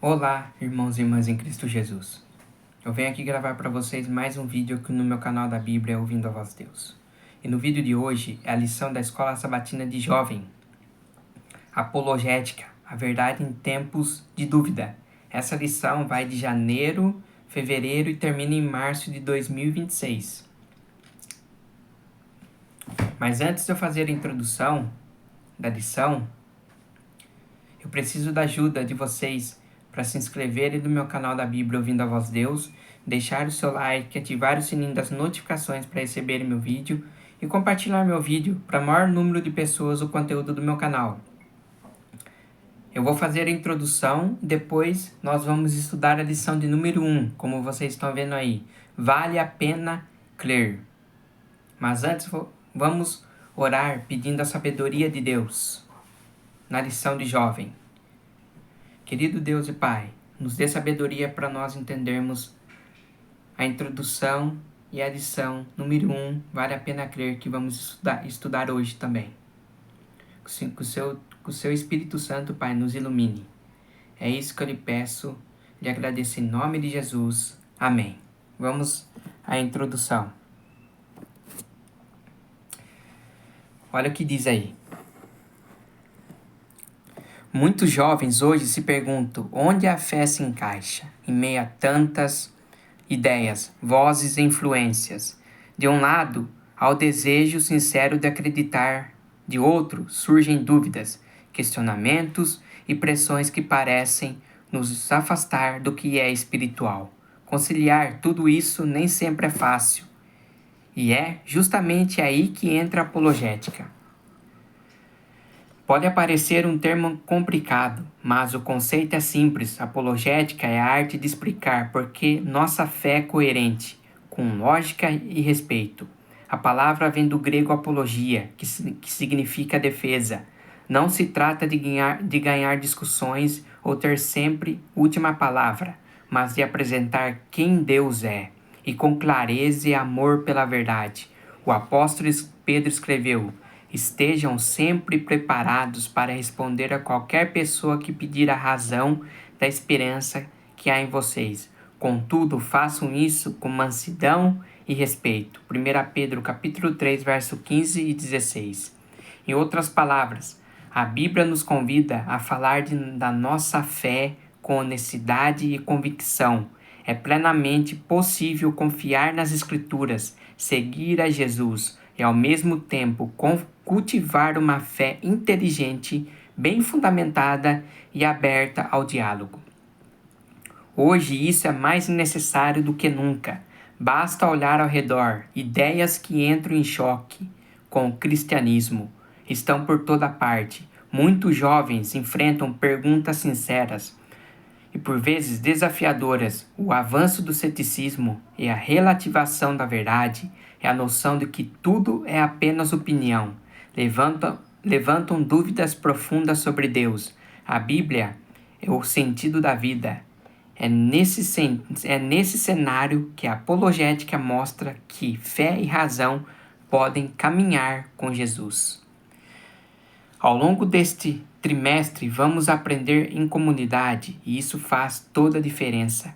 Olá, irmãos e irmãs em Cristo Jesus. Eu venho aqui gravar para vocês mais um vídeo aqui no meu canal da Bíblia Ouvindo a Voz de Deus. E no vídeo de hoje é a lição da Escola Sabatina de Jovem, Apologética, a verdade em tempos de dúvida. Essa lição vai de janeiro, fevereiro e termina em março de 2026. Mas antes de eu fazer a introdução da lição, eu preciso da ajuda de vocês para se inscreverem no meu canal da Bíblia Ouvindo a Voz de Deus, deixar o seu like, ativar o sininho das notificações para receberem meu vídeo e compartilhar meu vídeo para o maior número de pessoas o conteúdo do meu canal. Eu vou fazer a introdução e depois nós vamos estudar a lição de número 1, como vocês estão vendo aí. Vale a pena crer. Mas antes vamos orar pedindo a sabedoria de Deus na lição de jovem. Querido Deus e Pai, nos dê sabedoria para nós entendermos a introdução e a lição número 1, vale a pena crer, que vamos estudar hoje também. Que o seu Espírito Santo, Pai, nos ilumine. É isso que eu lhe peço, lhe agradeço em nome de Jesus. Amém. Vamos à introdução. Olha o que diz aí. Muitos jovens hoje se perguntam onde a fé se encaixa em meio a tantas ideias, vozes e influências. De um lado, há o desejo sincero de acreditar, de outro, surgem dúvidas, questionamentos e pressões que parecem nos afastar do que é espiritual. Conciliar tudo isso nem sempre é fácil. E é justamente aí que entra a apologética. Pode parecer um termo complicado, mas o conceito é simples. Apologética é a arte de explicar por que nossa fé é coerente, com lógica e respeito. A palavra vem do grego apologia, que significa defesa. Não se trata de ganhar discussões ou ter sempre última palavra, mas de apresentar quem Deus é, e com clareza e amor pela verdade. O apóstolo Pedro escreveu: estejam sempre preparados para responder a qualquer pessoa que pedir a razão da esperança que há em vocês. Contudo, façam isso com mansidão e respeito. 1 Pedro capítulo 3, verso 15 e 16. Em outras palavras, a Bíblia nos convida a falar da nossa fé com honestidade e convicção. É plenamente possível confiar nas Escrituras, seguir a Jesus e, ao mesmo tempo, cultivar uma fé inteligente, bem fundamentada e aberta ao diálogo. Hoje isso é mais necessário do que nunca. Basta olhar ao redor. Ideias que entram em choque com o cristianismo estão por toda parte. Muitos jovens enfrentam perguntas sinceras e por vezes desafiadoras. O avanço do ceticismo e a relativação da verdade é a noção de que tudo é apenas opinião. Levantam dúvidas profundas sobre Deus. A Bíblia é o sentido da vida. É nesse cenário que a apologética mostra que fé e razão podem caminhar com Jesus. Ao longo deste trimestre, vamos aprender em comunidade, e isso faz toda a diferença.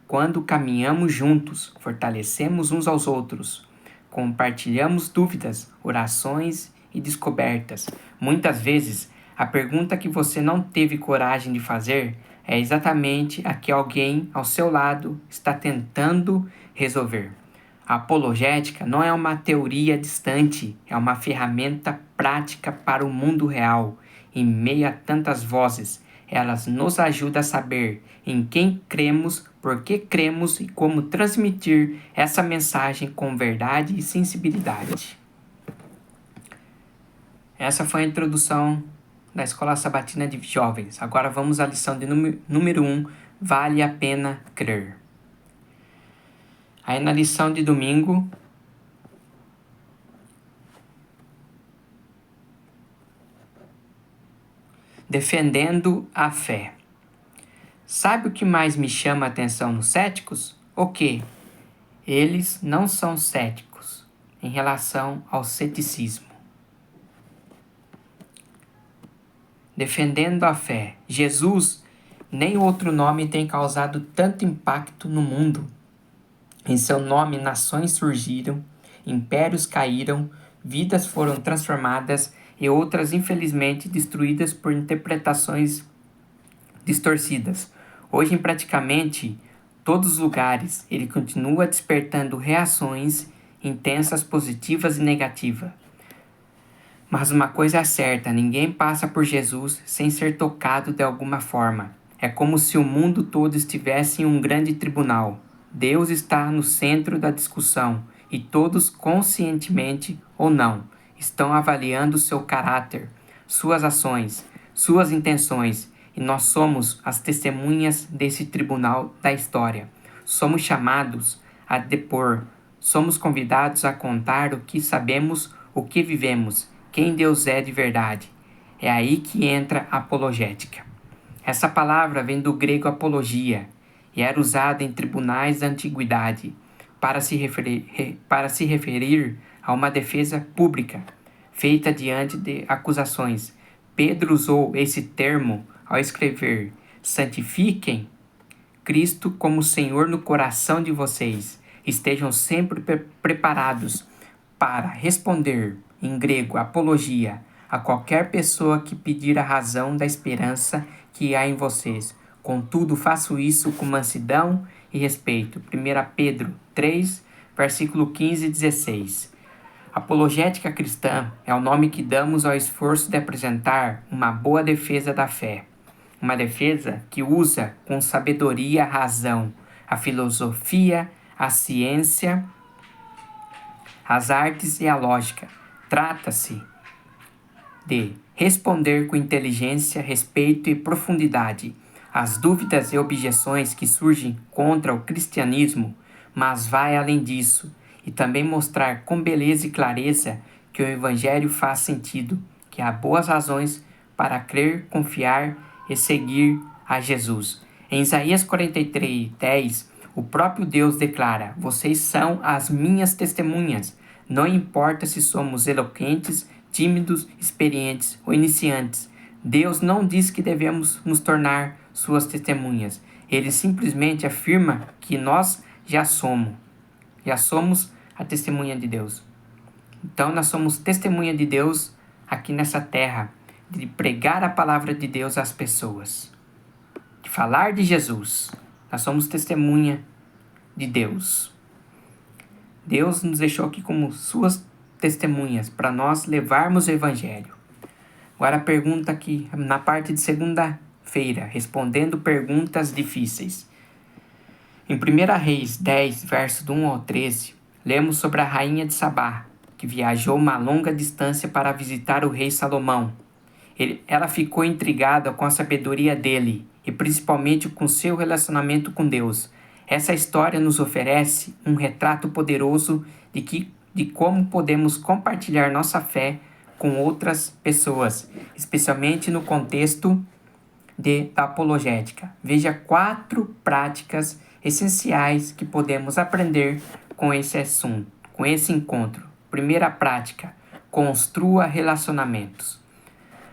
Quando caminhamos juntos, fortalecemos uns aos outros, compartilhamos dúvidas, orações e descobertas. Muitas vezes, a pergunta que você não teve coragem de fazer é exatamente a que alguém ao seu lado está tentando resolver. A apologética não é uma teoria distante, é uma ferramenta prática para o mundo real. Em meio a tantas vozes, elas nos ajudam a saber em quem cremos, por que cremos e como transmitir essa mensagem com verdade e sensibilidade. Essa foi a introdução da Escola Sabatina de Jovens. Agora vamos à lição de número 1, vale a pena crer. Aí na lição de domingo, defendendo a fé. Sabe o que mais me chama a atenção nos céticos? O quê? Eles não são céticos em relação ao ceticismo. Defendendo a fé. Jesus Nem outro nome tem causado tanto impacto no mundo. Em seu nome, nações surgiram, impérios caíram, vidas foram transformadas e outras, infelizmente, destruídas por interpretações distorcidas. Hoje, em praticamente todos os lugares, ele continua despertando reações intensas, positivas e negativas. Mas uma coisa é certa, ninguém passa por Jesus sem ser tocado de alguma forma. É como se o mundo todo estivesse em um grande tribunal. Deus está no centro da discussão e todos, conscientemente ou não, estão avaliando seu caráter, suas ações, suas intenções, e nós somos as testemunhas desse tribunal da história. Somos chamados a depor, somos convidados a contar o que sabemos, o que vivemos, quem Deus é de verdade. É aí que entra a apologética. Essa palavra vem do grego apologia e era usada em tribunais da antiguidade para se referir a uma defesa pública feita diante de acusações. Pedro usou esse termo ao escrever: santifiquem Cristo como Senhor no coração de vocês. Estejam sempre preparados para responder, em grego, apologia, a qualquer pessoa que pedir a razão da esperança que há em vocês. Contudo, faço isso com mansidão e respeito. 1 Pedro 3, versículo 15 e 16. Apologética cristã é o nome que damos ao esforço de apresentar uma boa defesa da fé. Uma defesa que usa com sabedoria a razão, a filosofia, a ciência, as artes e a lógica. Trata-se de responder com inteligência, respeito e profundidade às dúvidas e objeções que surgem contra o cristianismo, mas vai além disso e também mostrar com beleza e clareza que o Evangelho faz sentido, que há boas razões para crer, confiar e seguir a Jesus. Em Isaías 43, 10, o próprio Deus declara: vocês são as minhas testemunhas. Não importa se somos eloquentes, tímidos, experientes ou iniciantes. Deus não diz que devemos nos tornar suas testemunhas. Ele simplesmente afirma que nós já somos a testemunha de Deus. Então nós somos testemunha de Deus aqui nessa terra, de pregar a palavra de Deus às pessoas, de falar de Jesus. Nós somos testemunha de Deus. Deus nos deixou aqui como suas testemunhas para nós levarmos o Evangelho. Agora a pergunta aqui na parte de segunda-feira, respondendo perguntas difíceis. Em 1 Reis 10, verso do 1 ao 13, lemos sobre a rainha de Sabá, que viajou uma longa distância para visitar o rei Salomão. Ela ficou intrigada com a sabedoria dele e principalmente com seu relacionamento com Deus. Essa história nos oferece um retrato poderoso de como podemos compartilhar nossa fé com outras pessoas, especialmente no contexto da apologética. Veja 4 práticas essenciais que podemos aprender com esse assunto, com esse encontro. Primeira prática: construa relacionamentos.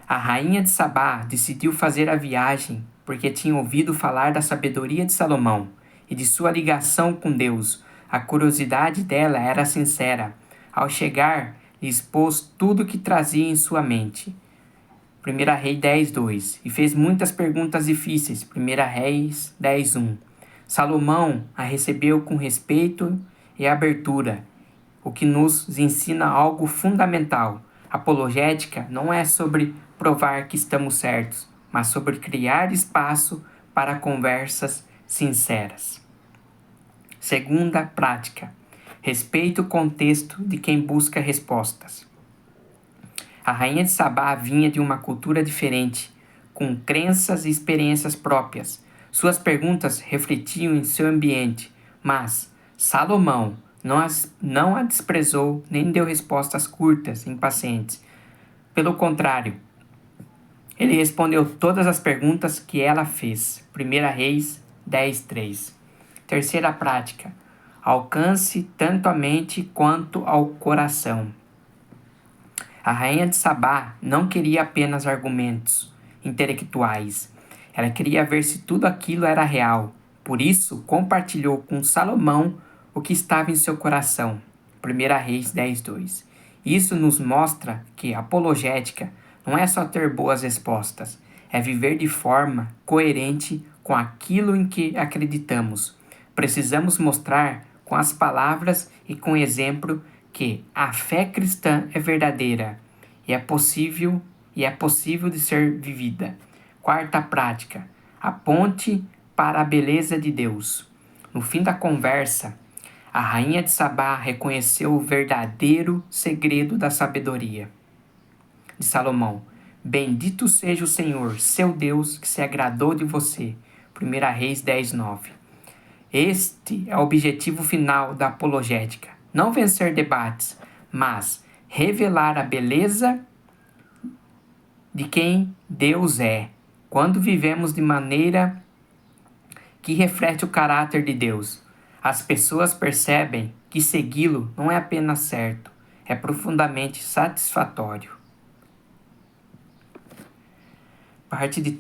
A rainha de Sabá decidiu fazer a viagem porque tinha ouvido falar da sabedoria de Salomão e de sua ligação com Deus. A curiosidade dela era sincera. Ao chegar, lhe expôs tudo o que trazia em sua mente. 1 Reis 10, 2. E fez muitas perguntas difíceis. 1 Reis 10, 1. Salomão a recebeu com respeito e abertura, o que nos ensina algo fundamental. Apologética não é sobre provar que estamos certos, mas sobre criar espaço para conversas sinceras. Segunda prática: respeite o contexto de quem busca respostas. A rainha de Sabá vinha de uma cultura diferente, com crenças e experiências próprias. Suas perguntas refletiam em seu ambiente, mas Salomão não a desprezou nem deu respostas curtas, impacientes. Pelo contrário, ele respondeu todas as perguntas que ela fez. 1 Reis 10, 3. Terceira prática: alcance tanto a mente quanto ao coração. A rainha de Sabá não queria apenas argumentos intelectuais. Ela queria ver se tudo aquilo era real. Por isso, compartilhou com Salomão o que estava em seu coração. 1 Reis 10:2. Isso nos mostra que a apologética não é só ter boas respostas, é viver de forma coerente com aquilo em que acreditamos. Precisamos mostrar com as palavras e com exemplo que a fé cristã é verdadeira e é possível de ser vivida. Quarta prática: a ponte para a beleza de Deus. No fim da conversa, a rainha de Sabá reconheceu o verdadeiro segredo da sabedoria de Salomão. Bendito seja o Senhor, seu Deus, que se agradou de você. 1 Reis 10:9. Este é o objetivo final da apologética. Não vencer debates, mas revelar a beleza de quem Deus é, quando vivemos de maneira que reflete o caráter de Deus. As pessoas percebem que segui-lo não é apenas certo, é profundamente satisfatório. Parte de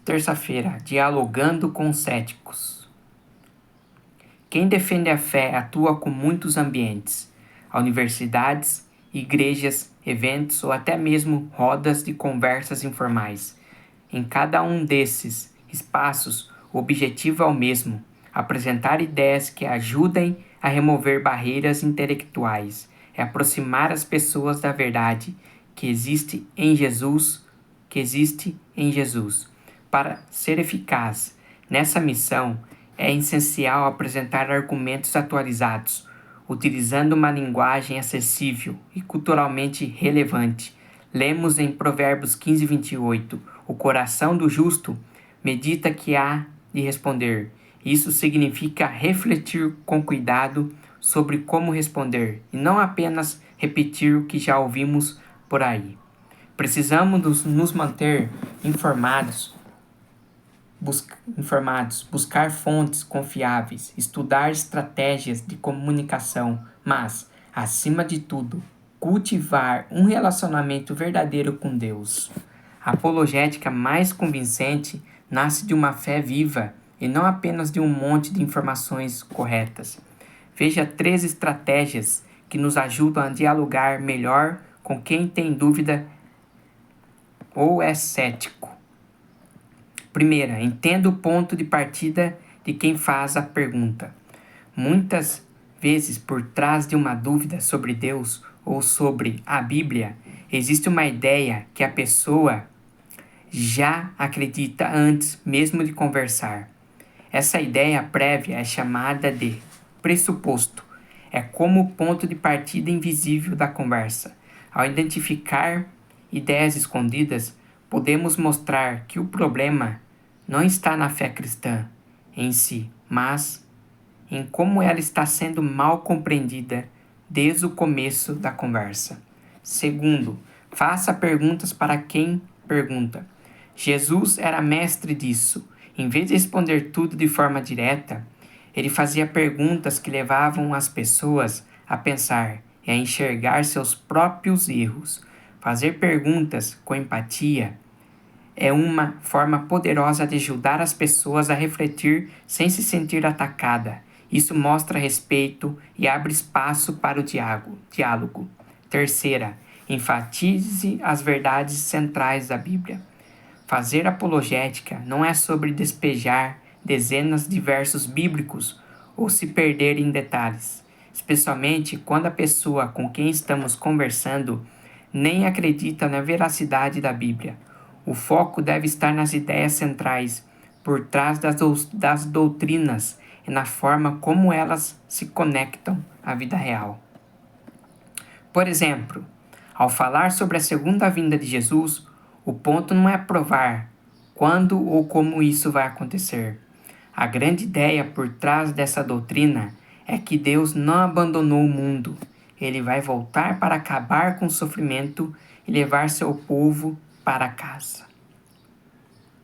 terça-feira, dialogando com céticos. Quem defende a fé atua com muitos ambientes, universidades, igrejas, eventos ou até mesmo rodas de conversas informais. Em cada um desses espaços, o objetivo é o mesmo: apresentar ideias que ajudem a remover barreiras intelectuais, é aproximar as pessoas da verdade que existe em Jesus. Para ser eficaz nessa missão, é essencial apresentar argumentos atualizados, utilizando uma linguagem acessível e culturalmente relevante. Lemos em Provérbios 15:28, o coração do justo medita que há de responder. Isso significa refletir com cuidado sobre como responder e não apenas repetir o que já ouvimos por aí. Precisamos nos manter informados, buscar fontes confiáveis, estudar estratégias de comunicação, mas, acima de tudo, cultivar um relacionamento verdadeiro com Deus. A apologética mais convincente nasce de uma fé viva e não apenas de um monte de informações corretas. Veja 3 estratégias que nos ajudam a dialogar melhor com quem tem dúvida ou é cético. Primeira, entenda o ponto de partida de quem faz a pergunta. Muitas vezes, por trás de uma dúvida sobre Deus ou sobre a Bíblia, existe uma ideia que a pessoa já acredita antes mesmo de conversar. Essa ideia prévia é chamada de pressuposto. É como o ponto de partida invisível da conversa. Ao identificar ideias escondidas, podemos mostrar que o problema não está na fé cristã em si, mas em como ela está sendo mal compreendida desde o começo da conversa. Segundo, faça perguntas para quem pergunta. Jesus era mestre disso. Em vez de responder tudo de forma direta, ele fazia perguntas que levavam as pessoas a pensar e a enxergar seus próprios erros. Fazer perguntas com empatia é uma forma poderosa de ajudar as pessoas a refletir sem se sentir atacada. Isso mostra respeito e abre espaço para o diálogo. Terceira, enfatize as verdades centrais da Bíblia. Fazer apologética não é sobre despejar dezenas de versos bíblicos ou se perder em detalhes, especialmente quando a pessoa com quem estamos conversando nem acredita na veracidade da Bíblia. O foco deve estar nas ideias centrais, por trás das doutrinas e na forma como elas se conectam à vida real. Por exemplo, ao falar sobre a segunda vinda de Jesus, o ponto não é provar quando ou como isso vai acontecer. A grande ideia por trás dessa doutrina é que Deus não abandonou o mundo. Ele vai voltar para acabar com o sofrimento e levar seu povo para casa.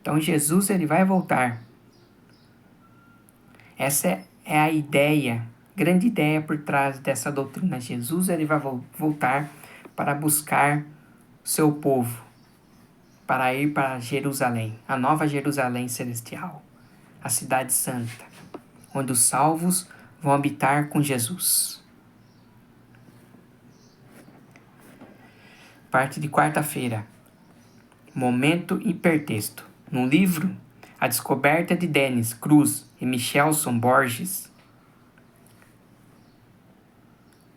Então Jesus ele vai voltar. Essa é a ideia, grande ideia por trás dessa doutrina. Jesus ele vai voltar para buscar seu povo, para ir para Jerusalém, a nova Jerusalém celestial, a cidade santa, onde os salvos vão habitar com Jesus. Parte de quarta-feira. Momento hipertexto. No livro A Descoberta de Denis Cruz e Michelson Borges,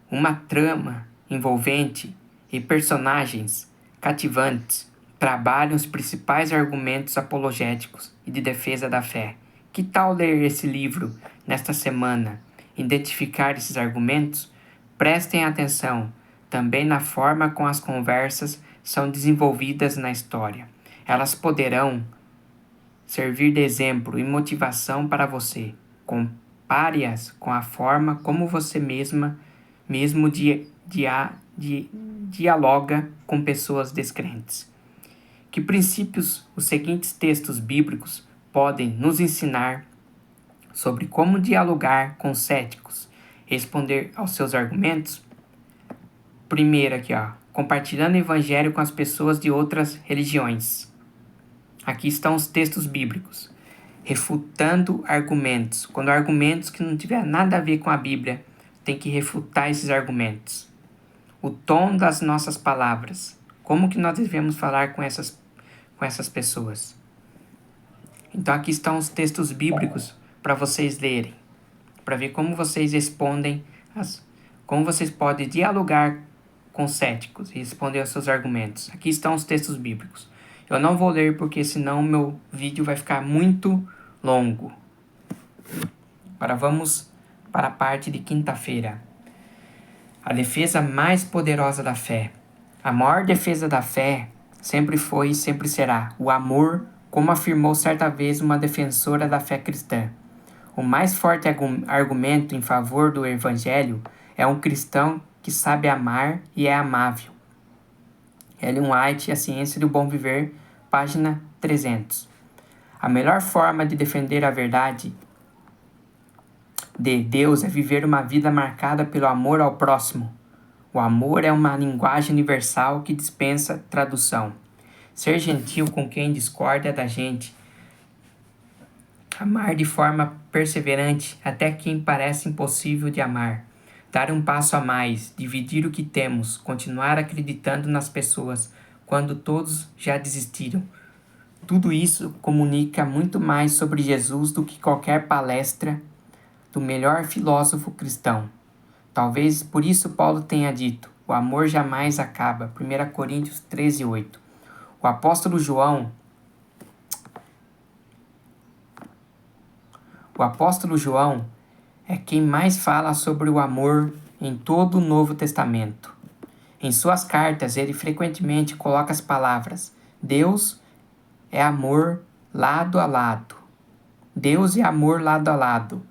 uma trama envolvente e personagens cativantes trabalham os principais argumentos apologéticos e de defesa da fé. Que tal ler esse livro nesta semana? Identificar esses argumentos? Prestem atenção também na forma como as conversas são desenvolvidas na história. Elas poderão servir de exemplo e motivação para você. Compare-as com a forma como você mesmo dialoga com pessoas descrentes. Que princípios os seguintes textos bíblicos podem nos ensinar sobre como dialogar com céticos, responder aos seus argumentos? Primeiro aqui, compartilhando o evangelho com as pessoas de outras religiões. Aqui estão os textos bíblicos. Refutando argumentos. Quando argumentos que não tiver nada a ver com a Bíblia, tem que refutar esses argumentos. O tom das nossas palavras. Como que nós devemos falar com essas pessoas? Então aqui estão os textos bíblicos para vocês lerem, para ver como vocês respondem, como vocês podem dialogar com céticos e responder aos seus argumentos. Aqui estão os textos bíblicos. Eu não vou ler porque senão meu vídeo vai ficar muito longo. Agora vamos para a parte de quinta-feira. A defesa mais poderosa da fé. A maior defesa da fé sempre foi e sempre será o amor, como afirmou certa vez uma defensora da fé cristã. O mais forte argumento em favor do evangelho é um cristão que sabe amar e é amável. Ellen White, A Ciência do Bom Viver, página 300. A melhor forma de defender a verdade de Deus é viver uma vida marcada pelo amor ao próximo. O amor é uma linguagem universal que dispensa tradução. Ser gentil com quem discorda da gente. Amar de forma perseverante até quem parece impossível de amar. Dar um passo a mais, dividir o que temos, continuar acreditando nas pessoas quando todos já desistiram. Tudo isso comunica muito mais sobre Jesus do que qualquer palestra do melhor filósofo cristão. Talvez por isso Paulo tenha dito: o amor jamais acaba. 1 Coríntios 13:8. O apóstolo João é quem mais fala sobre o amor em todo o Novo Testamento. Em suas cartas, ele frequentemente coloca as palavras: Deus é amor lado a lado. Deus é amor lado a lado.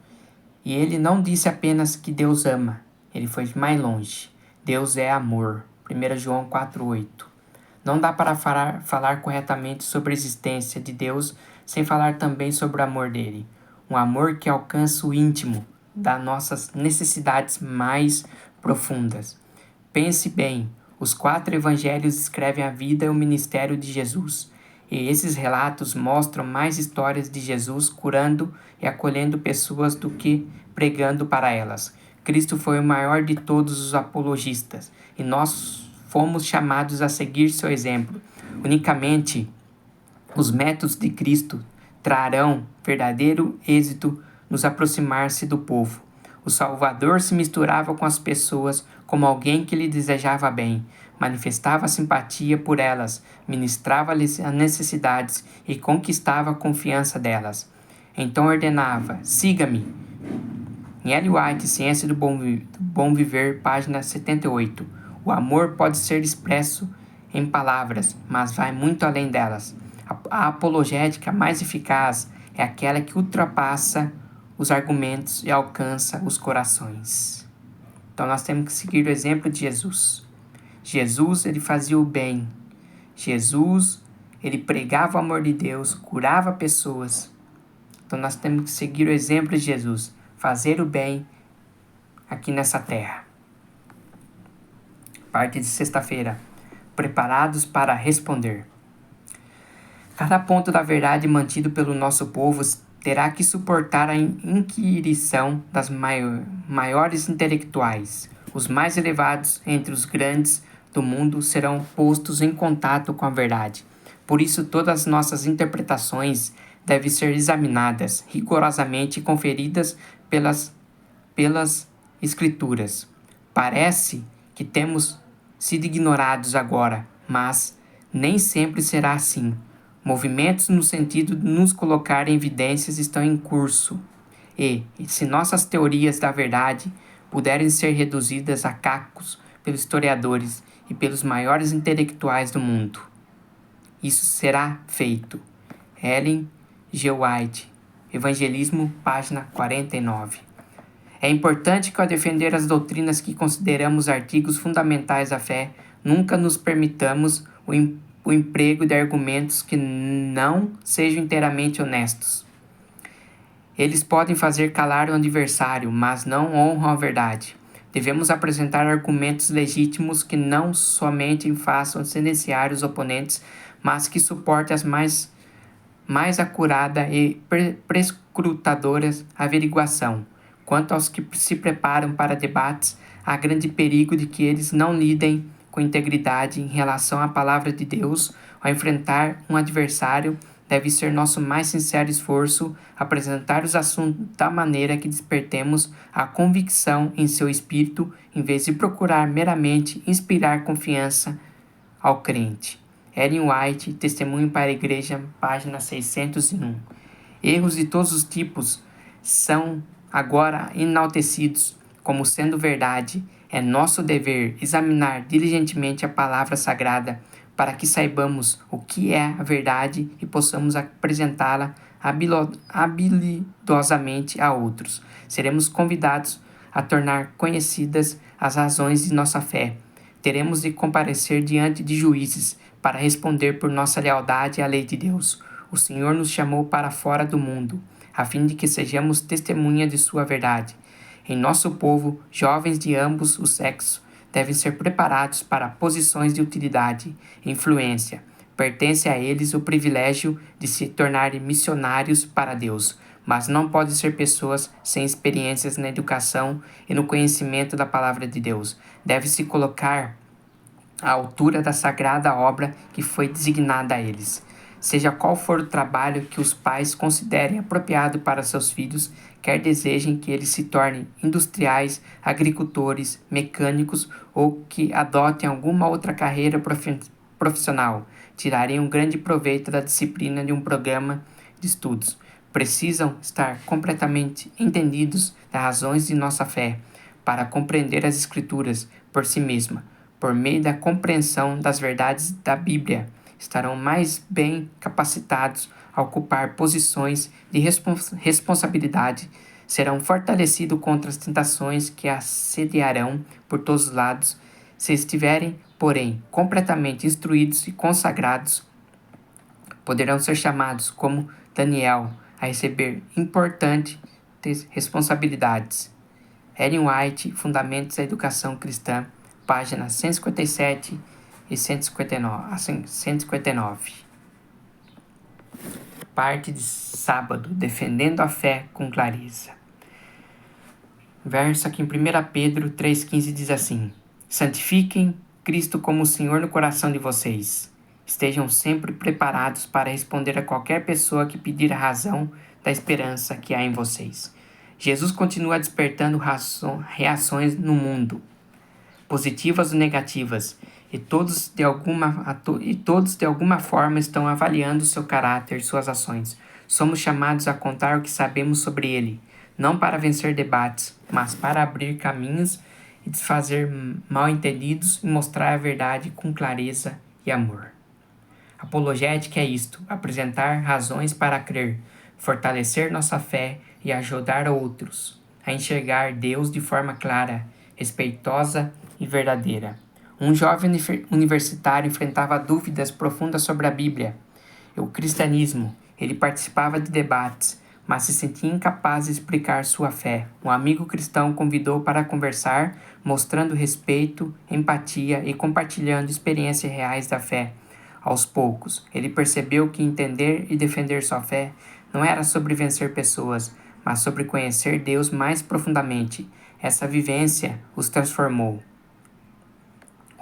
E ele não disse apenas que Deus ama. Ele foi mais longe. Deus é amor. 1 João 4:8. Não dá para falar corretamente sobre a existência de Deus sem falar também sobre o amor dele. Um amor que alcança o íntimo das nossas necessidades mais profundas. Pense bem, os 4 evangelhos descrevem a vida e o ministério de Jesus. E esses relatos mostram mais histórias de Jesus curando e acolhendo pessoas do que pregando para elas. Cristo foi o maior de todos os apologistas e nós fomos chamados a seguir seu exemplo. Unicamente os métodos de Cristo trarão verdadeiro êxito nos aproximar-se do povo. O Salvador se misturava com as pessoas como alguém que lhe desejava bem, manifestava simpatia por elas, ministrava-lhes as necessidades e conquistava a confiança delas. Então ordenava: siga-me. Em Ellen White, Ciência do Bom Viver, página 78. O amor pode ser expresso em palavras, mas vai muito além delas. A apologética mais eficaz é aquela que ultrapassa os argumentos e alcança os corações. Então nós temos que seguir o exemplo de Jesus. Jesus, ele fazia o bem. Jesus, ele pregava o amor de Deus, curava pessoas. Então nós temos que seguir o exemplo de Jesus, fazer o bem aqui nessa terra. Parte de sexta-feira. Preparados para responder. Cada ponto da verdade mantido pelo nosso povo terá que suportar a inquirição das maiores intelectuais. Os mais elevados entre os grandes do mundo serão postos em contato com a verdade. Por isso, todas as nossas interpretações devem ser examinadas rigorosamente e conferidas pelas Escrituras. Parece que temos sido ignorados agora, mas nem sempre será assim. Movimentos no sentido de nos colocar em evidências estão em curso. E se nossas teorias da verdade puderem ser reduzidas a cacos pelos historiadores e pelos maiores intelectuais do mundo, isso será feito. Ellen G. White, Evangelismo, página 49. É importante que, ao defender as doutrinas que consideramos artigos fundamentais da fé, nunca nos permitamos o emprego de argumentos que não sejam inteiramente honestos. Eles podem fazer calar o adversário, mas não honram a verdade. Devemos apresentar argumentos legítimos que não somente façam silenciar os oponentes, mas que suportem as mais acurada e prescrutadora averiguação. Quanto aos que se preparam para debates, há grande perigo de que eles não lidem com integridade em relação à palavra de Deus. Ao enfrentar um adversário, deve ser nosso mais sincero esforço apresentar os assuntos da maneira que despertemos a convicção em seu espírito, em vez de procurar meramente inspirar confiança ao crente. Ellen White, Testemunho para a Igreja, página 601. Erros de todos os tipos são agora enaltecidos como sendo verdade. É nosso dever examinar diligentemente a palavra sagrada para que saibamos o que é a verdade e possamos apresentá-la habilidosamente a outros. Seremos convidados a tornar conhecidas as razões de nossa fé. Teremos de comparecer diante de juízes para responder por nossa lealdade à lei de Deus. O Senhor nos chamou para fora do mundo, a fim de que sejamos testemunha de sua verdade. Em nosso povo, jovens de ambos os sexos devem ser preparados para posições de utilidade e influência. Pertence a eles o privilégio de se tornarem missionários para Deus, mas não podem ser pessoas sem experiências na educação e no conhecimento da palavra de Deus. Deve-se colocar à altura da sagrada obra que foi designada a eles. Seja qual for o trabalho que os pais considerem apropriado para seus filhos, quer desejem que eles se tornem industriais, agricultores, mecânicos ou que adotem alguma outra carreira profissional, tirarem um grande proveito da disciplina de um programa de estudos. Precisam estar completamente entendidos das razões de nossa fé para compreender as Escrituras por si mesma. Por meio da compreensão das verdades da Bíblia, estarão mais bem capacitados a ocupar posições de responsabilidade, serão fortalecidos contra as tentações que assediarão por todos os lados. Se estiverem, porém, completamente instruídos e consagrados, poderão ser chamados, como Daniel, a receber importantes responsabilidades. Ellen White, Fundamentos da Educação Cristã, páginas 157 e 159. Parte de sábado, defendendo a fé com clareza. Verso aqui em 1 Pedro 3,15 diz assim: santifiquem Cristo como Senhor no coração de vocês. Estejam sempre preparados para responder a qualquer pessoa que pedir a razão da esperança que há em vocês. Jesus continua despertando reações no mundo, positivas ou negativas, e todos de alguma forma estão avaliando seu caráter e suas ações. Somos chamados a contar o que sabemos sobre ele, não para vencer debates, mas para abrir caminhos e desfazer mal-entendidos e mostrar a verdade com clareza e amor. Apologética é isto: apresentar razões para crer, fortalecer nossa fé e ajudar outros a enxergar Deus de forma clara, respeitosa e verdadeira. Um jovem universitário enfrentava dúvidas profundas sobre a Bíblia e o cristianismo. Ele participava de debates, mas se sentia incapaz de explicar sua fé. Um amigo cristão o convidou para conversar, mostrando respeito, empatia e compartilhando experiências reais da fé. Aos poucos, ele percebeu que entender e defender sua fé não era sobre vencer pessoas, mas sobre conhecer Deus mais profundamente. Essa vivência os transformou.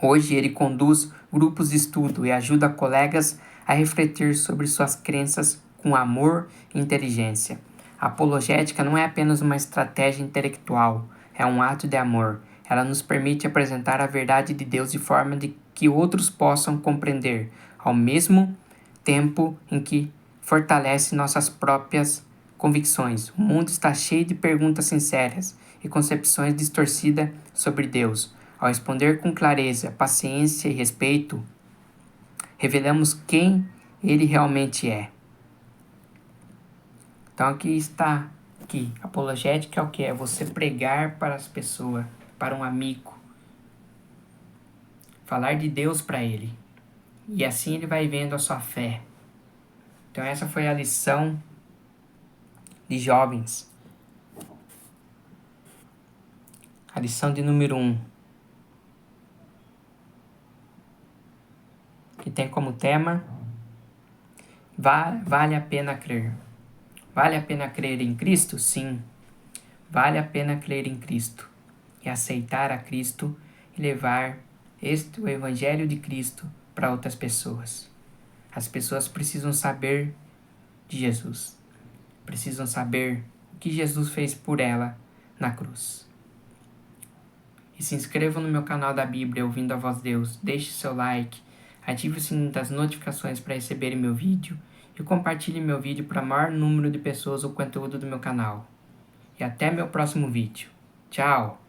Hoje ele conduz grupos de estudo e ajuda colegas a refletir sobre suas crenças com amor e inteligência. A apologética não é apenas uma estratégia intelectual, é um ato de amor. Ela nos permite apresentar a verdade de Deus de forma de que outros possam compreender, ao mesmo tempo em que fortalece nossas próprias convicções. O mundo está cheio de perguntas sinceras e concepções distorcidas sobre Deus. Ao responder com clareza, paciência e respeito, revelamos quem Ele realmente é. Então aqui está, apologética é o que? É você pregar para as pessoas, para um amigo, falar de Deus para ele. E assim ele vai vendo a sua fé. Então essa foi a lição de jovens. A lição de número 1. Que tem como tema: vale a pena crer. Vale a pena crer em Cristo? Sim. Vale a pena crer em Cristo e aceitar a Cristo e levar o Evangelho de Cristo para outras pessoas. As pessoas precisam saber de Jesus. Precisam saber o que Jesus fez por ela na cruz. E se inscrevam no meu canal da Bíblia Ouvindo a Voz de Deus. Deixe seu like, ative o sininho das notificações para receberem meu vídeo e compartilhe meu vídeo para o maior número de pessoas o conteúdo do meu canal. E até meu próximo vídeo. Tchau!